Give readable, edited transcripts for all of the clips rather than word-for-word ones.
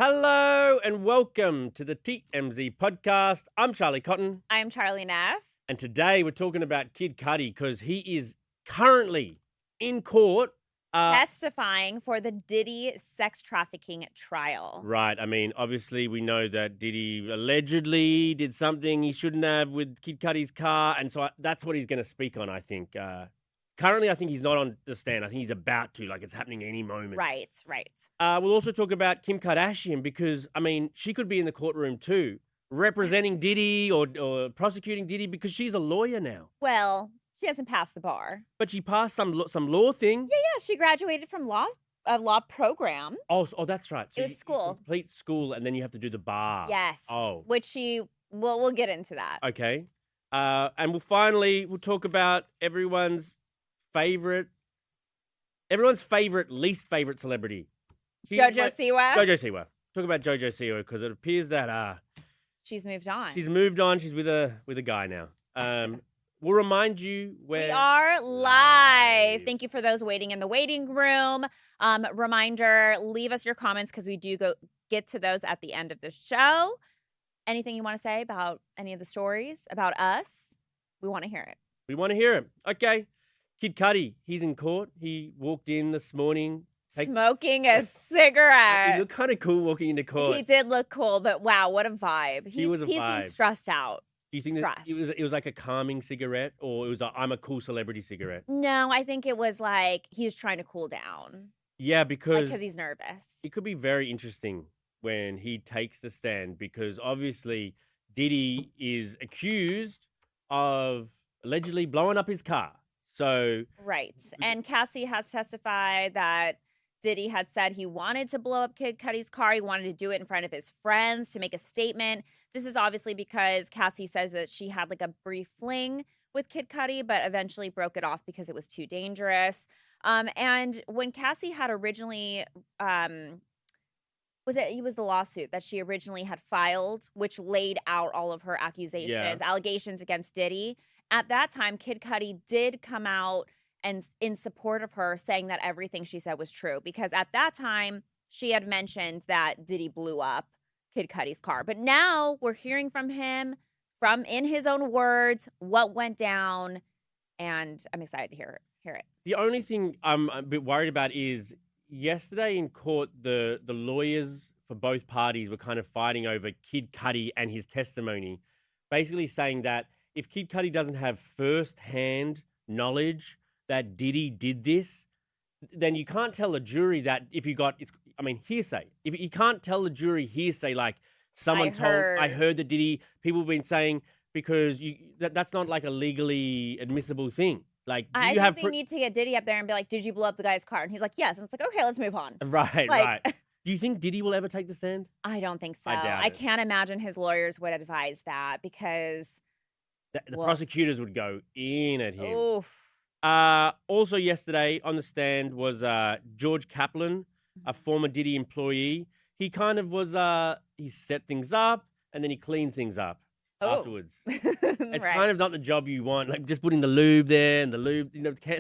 Hello and welcome to the TMZ Podcast. I'm Charlie Cotton. I'm Charlie Neff. And today we're talking about Kid Cudi because he is currently in court. Testifying for the Diddy sex trafficking trial. Right. I mean, obviously we know that Diddy allegedly did something he shouldn't have with Kid Cudi's car. And so that's what he's going to speak on, I think. Currently, I think he's not on the stand. I think he's about to, like it's happening any moment. Right. We'll also talk about Kim Kardashian because, I mean, she could be in the courtroom too, representing Diddy or prosecuting Diddy because she's a lawyer now. Well, she hasn't passed the bar. But she passed some law thing. Yeah. She graduated from a law program. Oh, that's right. So it was school. You complete school and then you have to do the bar. Yes. Oh. Which we'll get into that. Okay. And we'll talk about everyone's favorite, least favorite celebrity. JoJo Siwa. JoJo Siwa. Talk about JoJo Siwa because it appears that she's moved on. She's moved on. She's with a guy now. We'll remind you where we are live. Thank you for those waiting in the waiting room. Reminder: leave us your comments because we do get to those at the end of the show. Anything you want to say about any of the stories about us? We want to hear it. We want to hear it. Okay. Kid Cudi, he's in court. He walked in this morning. Smoking a cigarette. He looked kind of cool walking into court. He did look cool, but wow, what a vibe. He was a vibe. He seemed stressed out. Do you think that it was like a calming cigarette or it was I'm a cool celebrity cigarette? No, I think it was like he was trying to cool down. Yeah, because he's nervous. It could be very interesting when he takes the stand because obviously Diddy is accused of allegedly blowing up his car. So right. And Cassie has testified that Diddy had said he wanted to blow up Kid Cudi's car. He wanted to do it in front of his friends to make a statement. This is obviously because Cassie says that she had like a brief fling with Kid Cudi, but eventually broke it off because it was too dangerous. And when Cassie had originally, it was the lawsuit that she originally had filed, which laid out all of her allegations against Diddy. At that time, Kid Cudi did come out and in support of her, saying that everything she said was true. Because at that time, she had mentioned that Diddy blew up Kid Cudi's car. But now we're hearing from him, in his own words, what went down. And I'm excited to hear it. The only thing I'm a bit worried about is yesterday in court, the lawyers for both parties were kind of fighting over Kid Cudi and his testimony, basically saying that if Kid Cudi doesn't have first-hand knowledge that Diddy did this, then you can't tell the jury that hearsay. If you can't tell the jury hearsay, like I heard that Diddy, people have been saying, because that's not like a legally admissible thing. Like I think they need to get Diddy up there and be like, did you blow up the guy's car? And he's like, yes. And it's like, okay, let's move on. Right. Do you think Diddy will ever take the stand? I don't think so. I doubt it. Can't imagine his lawyers would advise that because the prosecutors would go in at him. Oof. Also yesterday on the stand was George Kaplan, a former Diddy employee. He kind of was, he set things up and then he cleaned things up afterwards. It's kind of not the job you want, like just putting the lube there and the lube,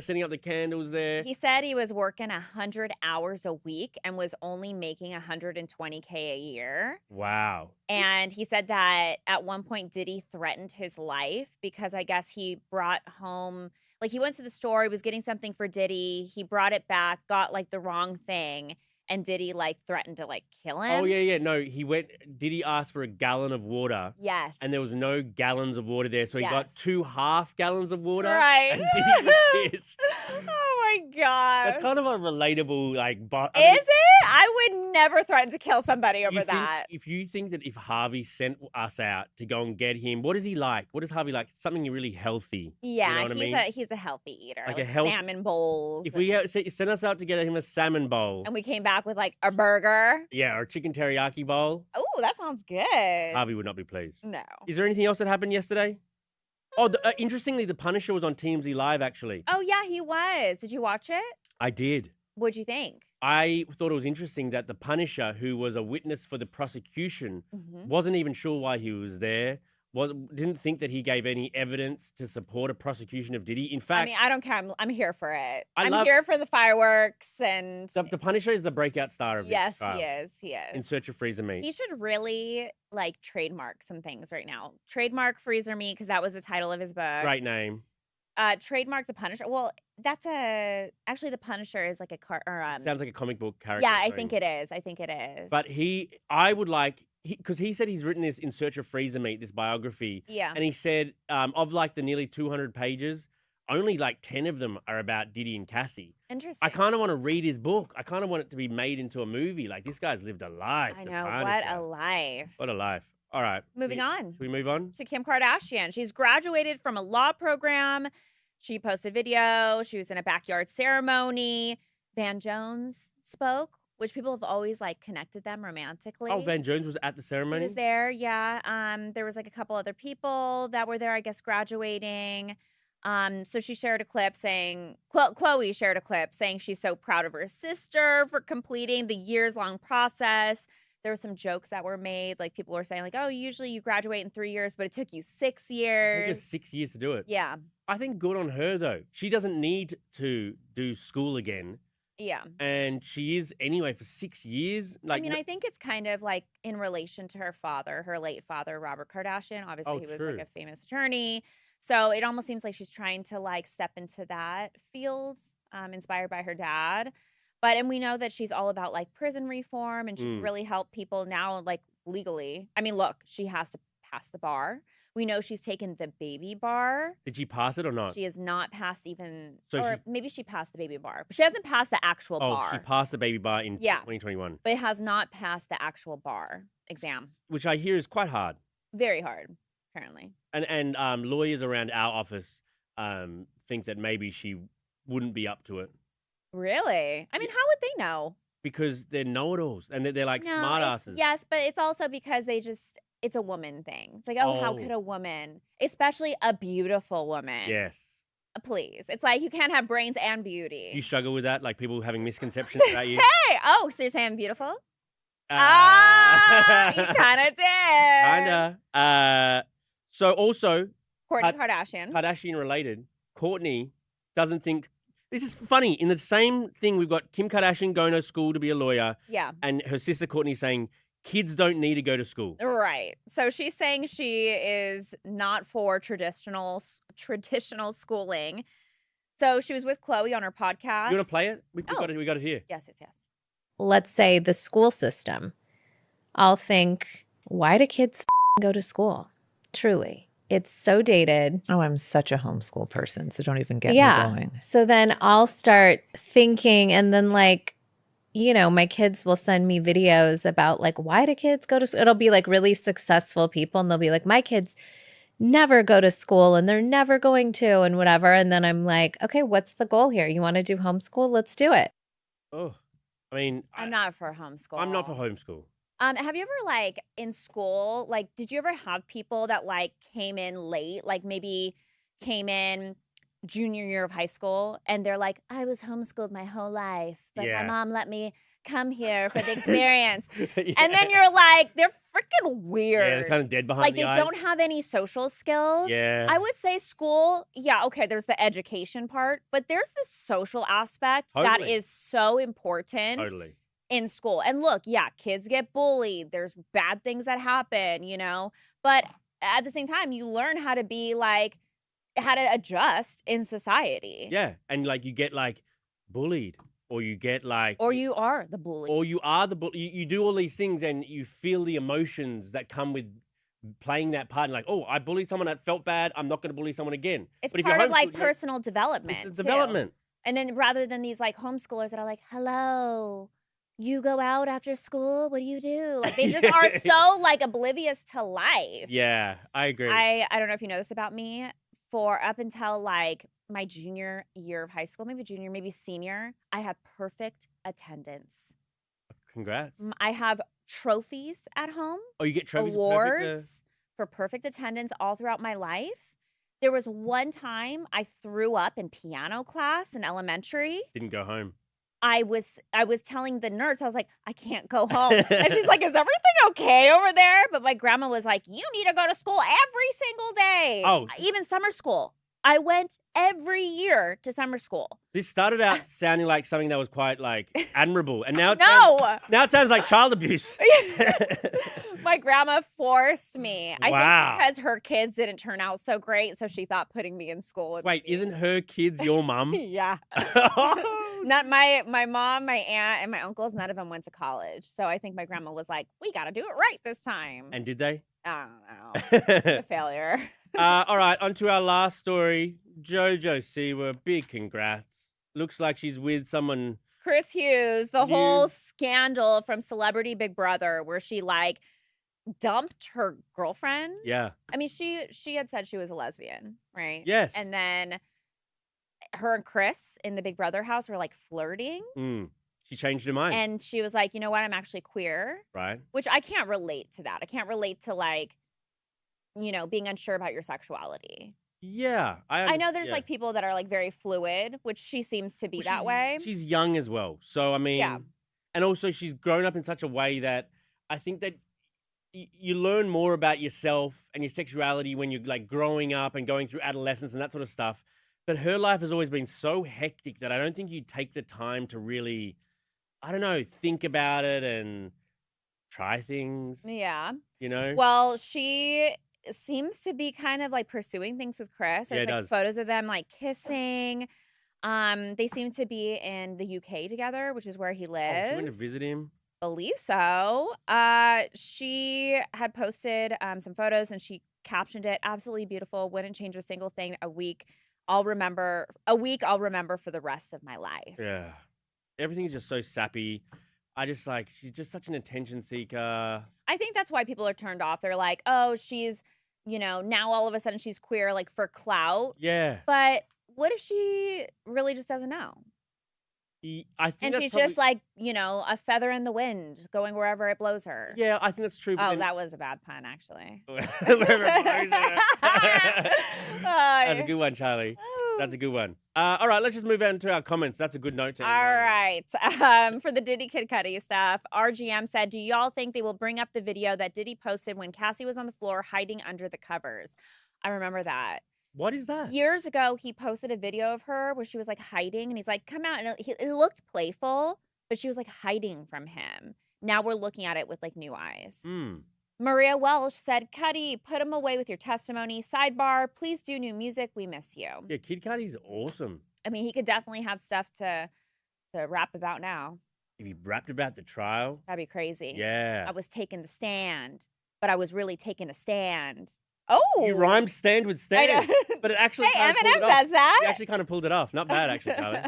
setting up the candles there. He said he was working 100 hours a week and was only making $120K a year. Wow. And he said that at one point Diddy threatened his life because I guess he brought home, like he went to the store, he was getting something for Diddy, he brought it back, got like the wrong thing, and Diddy like threatened to like kill him. Oh yeah. No, Diddy asked for a gallon of water. Yes. And there was no gallons of water there, so he got 2 half gallons of water. Right. And Diddy was pissed. Oh my God. That's kind of a relatable Is it? I would never threaten to kill somebody over that. If you think that if Harvey sent us out to go and get him, what is he like? What is Harvey like? Something really healthy. Yeah, you know he's a healthy eater. Like a salmon bowls. If we send us out to get him a salmon bowl. And we came back with like a burger. Yeah, or a chicken teriyaki bowl. Oh, that sounds good. Harvey would not be pleased. No. Is there anything else that happened yesterday? Oh, interestingly, The Punisher was on TMZ Live, actually. Oh, yeah, he was. Did you watch it? I did. What'd you think? I thought it was interesting that The Punisher, who was a witness for the prosecution, wasn't even sure why he was there, didn't think that he gave any evidence to support a prosecution of Diddy. In fact, I mean, I don't care. I'm here for it. I I'm love- here for the fireworks and the Punisher is the breakout star of yes, this trial. he is. He is. In Search of Freezer Meat. He should really like trademark some things right now. Trademark Freezer Meat because that was the title of his book. Great name. Trademark the Punisher. Well, that's actually the Punisher is like a Sounds like a comic book character. Yeah, I think it is. I think it is. But I would like, because he said he's written this In Search of Freezer Meat, this biography. Yeah. And he said of like the nearly 200 pages, only like 10 of them are about Diddy and Cassie. Interesting. I kind of want to read his book. I kind of want it to be made into a movie. Like, this guy's lived a life. I the know. Punisher. What a life. What a life. All right. Moving on. Should we move on? To Kim Kardashian. She's graduated from a law program. She posted video. She was in a backyard ceremony. Van Jones spoke, which people have always like connected them romantically. Oh, Van Jones was at the He ceremony? was there, yeah. There was like a couple other people that were there, I guess, graduating. So she shared a clip saying, Chloe shared a clip saying she's so proud of her sister for completing the years-long process. There were some jokes that were made. Like people were saying like, oh, usually you graduate in 3 years, but it took you 6 years. It took her 6 years to do it. Yeah. I think good on her, though. She doesn't need to do school again. Yeah. And she is anyway for 6 years. Like, I mean, I think it's kind of like in relation to her father, her late father, Robert Kardashian. Obviously, he was like a famous attorney. So it almost seems like she's trying to like step into that field, inspired by her dad. And we know that she's all about like prison reform and she can really help people now, like legally. I mean, look, she has to pass the bar. We know she's taken the baby bar. Did she pass it or not? She has not passed even, So maybe she passed the baby bar. But she hasn't passed the actual bar. Oh, she passed the baby bar in 2021. But it has not passed the actual bar exam. Which I hear is quite hard. Very hard, apparently. And lawyers around our office think that maybe she wouldn't be up to it. Really? I mean, how would they know? Because they're know-it-alls and they're like smart asses. Yes, but it's also because it's a woman thing. It's like, oh, how could a woman, especially a beautiful woman. Yes. Please. It's like you can't have brains and beauty. You struggle with that? Like people having misconceptions about you? Hey! Oh, so you're saying I'm beautiful? You kind of did. Kinda. So also, Courtney Kardashian. Kardashian related, Courtney doesn't think. This is funny. In the same thing, we've got Kim Kardashian going to school to be a lawyer. Yeah. And her sister Courtney saying kids don't need to go to school. Right. So she's saying she is not for traditional schooling. So she was with Chloe on her podcast. You want to play it? We got it here. Yes. Let's say the school system. I'll think, why do kids go to school? Truly. It's so dated. Oh, I'm such a homeschool person, so don't even get me going. So then I'll start thinking, and then like, you know, my kids will send me videos about like, why do kids go to school? It'll be like really successful people, and they'll be like, my kids never go to school and they're never going to and whatever. And then I'm like, okay, what's the goal here? You want to do homeschool? Let's do it. Oh, I mean. I'm not for homeschool. I'm not for homeschool. Have you ever like in school, like, did you ever have people that like came in late, like maybe came in junior year of high school and they're like, I was homeschooled my whole life, but my mom let me come here for the experience. And then you're like, they're freaking weird. Yeah, they're kind of dead behind the eyes. Like they don't have any social skills. Yeah. I would say school, okay, there's the education part, but there's the social aspect that is so important. Totally. In school. And look, kids get bullied. There's bad things that happen, you know, but at the same time, you learn how to be like, how to adjust in society. Yeah. And like you get like bullied or you get like. Or you are the bully. Or you are the bully. You do all these things and you feel the emotions that come with playing that part. And like, oh, I bullied someone that felt bad. I'm not going to bully someone again. It's part of like personal development. It's development. And then rather than these like homeschoolers that are like, hello, you go out after school? What do you do? Like they just are so like oblivious to life. Yeah, I agree. I don't know if you know this about me. For up until like my junior year of high school, maybe junior, maybe senior, I had perfect attendance. Congrats. I have trophies at home. Oh, you get trophies? Awards for perfect attendance all throughout my life. There was one time I threw up in piano class in elementary. Didn't go home. I was telling the nurse, I was like, I can't go home. And she's like, is everything okay over there? But my grandma was like, you need to go to school every single day. Oh. Even summer school. I went every year to summer school. This started out sounding like something that was quite like admirable, and now it sounds like child abuse. My grandma forced me. I Wow. think because her kids didn't turn out so great, so she thought putting me in school would Wait, isn't her kids your mum? Yeah. Not my mom, my aunt, and my uncles, none of them went to college. So I think my grandma was like, we got to do it right this time. And did they? I don't know. A failure. All right, on to our last story. JoJo Siwa, big congrats. Looks like she's with someone. Chris Hughes, the whole scandal from Celebrity Big Brother where she like dumped her girlfriend. Yeah. I mean, she had said she was a lesbian, right? Yes. And then her and Chris in the Big Brother house were like flirting. She changed her mind. And she was like, you know what? I'm actually queer. Right. Which I can't relate to that. I can't relate to like, being unsure about your sexuality. Yeah. I know there's like people that are like very fluid, which she seems to be that way. She's young as well. So, I mean, and also she's grown up in such a way that I think that you learn more about yourself and your sexuality when you're like growing up and going through adolescence and that sort of stuff. But her life has always been so hectic that I don't think you take the time to really, I don't know, think about it and try things. Yeah. Well, she seems to be kind of like pursuing things with Chris. There's like photos of them like kissing. They seem to be in the UK together, which is where he lives. Oh, she went to visit him? Believe so. She had posted some photos and she captioned it, absolutely beautiful, wouldn't change a single thing. A week I'll remember for the rest of my life. Yeah. Everything's just so sappy. I just like, she's just such an attention seeker. I think that's why people are turned off. They're like, oh, she's, now all of a sudden she's queer, like for clout. Yeah. But what if she really just doesn't know? I think and she's just like, a feather in the wind, going wherever it blows her. Yeah, I think that's true. Oh, that was a bad pun, actually. Wherever it blows her. That's a good one, Charlie. That's a good one. All right, let's just move on to our comments. That's a good note to end. All right. For the Diddy Kid Cudi stuff, RGM said, do y'all think they will bring up the video that Diddy posted when Cassie was on the floor hiding under the covers? I remember that. What is that? Years ago, he posted a video of her where she was like hiding and he's like, come out. And it looked playful, but she was like hiding from him. Now we're looking at it with like new eyes. Maria Welsh said, Cudi, put him away with your testimony. Sidebar, please do new music. We miss you. Yeah, Kid Cudi's awesome. I mean, he could definitely have stuff to rap about now. If he rapped about the trial. That'd be crazy. Yeah. I was taking the stand, but I was really taking a stand. Oh, you rhymed stand with stand, but it actually hey, Eminem does that. You actually kind of pulled it off. Not bad, actually, Charlie.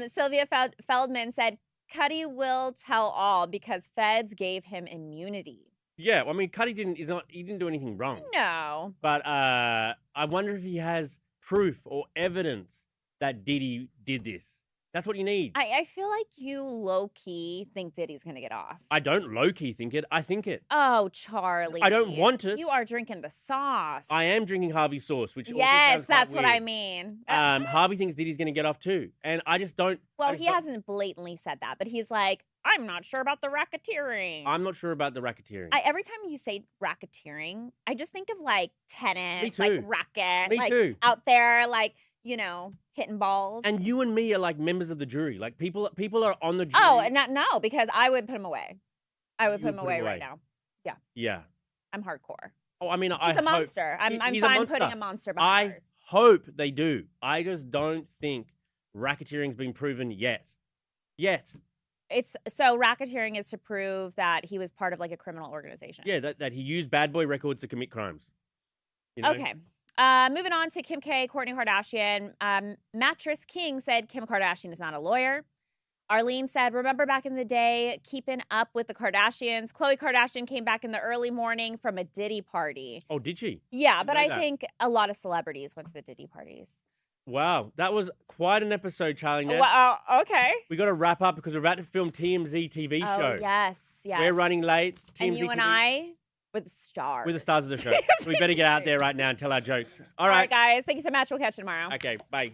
Sylvia Feldman said, Cudi will tell all because feds gave him immunity. Yeah, well, I mean, Cudi didn't do anything wrong. No, but I wonder if he has proof or evidence that Diddy did this. That's what you need. I feel like you low-key think Diddy's going to get off. I don't low-key think it. I think it. Oh, Charlie. I don't want it. You are drinking the sauce. I am drinking Harvey's sauce, which yes, that's what I mean. Harvey thinks Diddy's going to get off too. And I just don't. Well, he hasn't blatantly said that, but he's like, I'm not sure about the racketeering. I'm not sure about the racketeering. Every time you say racketeering, I just think of like tennis, Me too. like racket. Me too. Out there, like, hitting balls. And you and me are like members of the jury. Like people are on the jury. Oh, and no, because I would put him away. I would put him away right now. Yeah. Yeah. I'm hardcore. Oh, I mean, he's a monster. I'm fine putting a monster behind bars. I hope they do. I just don't think racketeering's been proven yet. Racketeering is to prove that he was part of like a criminal organization. Yeah, that he used bad boy records to commit crimes. Okay. Moving on to Kim K, Courtney Kardashian. Mattress King said Kim Kardashian is not a lawyer. Arlene said, remember back in the day, keeping up with the Kardashians? Khloe Kardashian came back in the early morning from a Diddy party. Oh, did she? Yeah, but I think a lot of celebrities went to the Diddy parties. Wow, that was quite an episode, Charlie. Well, okay. We got to wrap up because we're about to film TMZ TV show. Oh, yes. We're running late. TMZ and you TV. and I, we're the stars. We're the stars of the show. We better get out there right now and tell our jokes. All right, guys. Thank you so much. We'll catch you tomorrow. Okay, bye.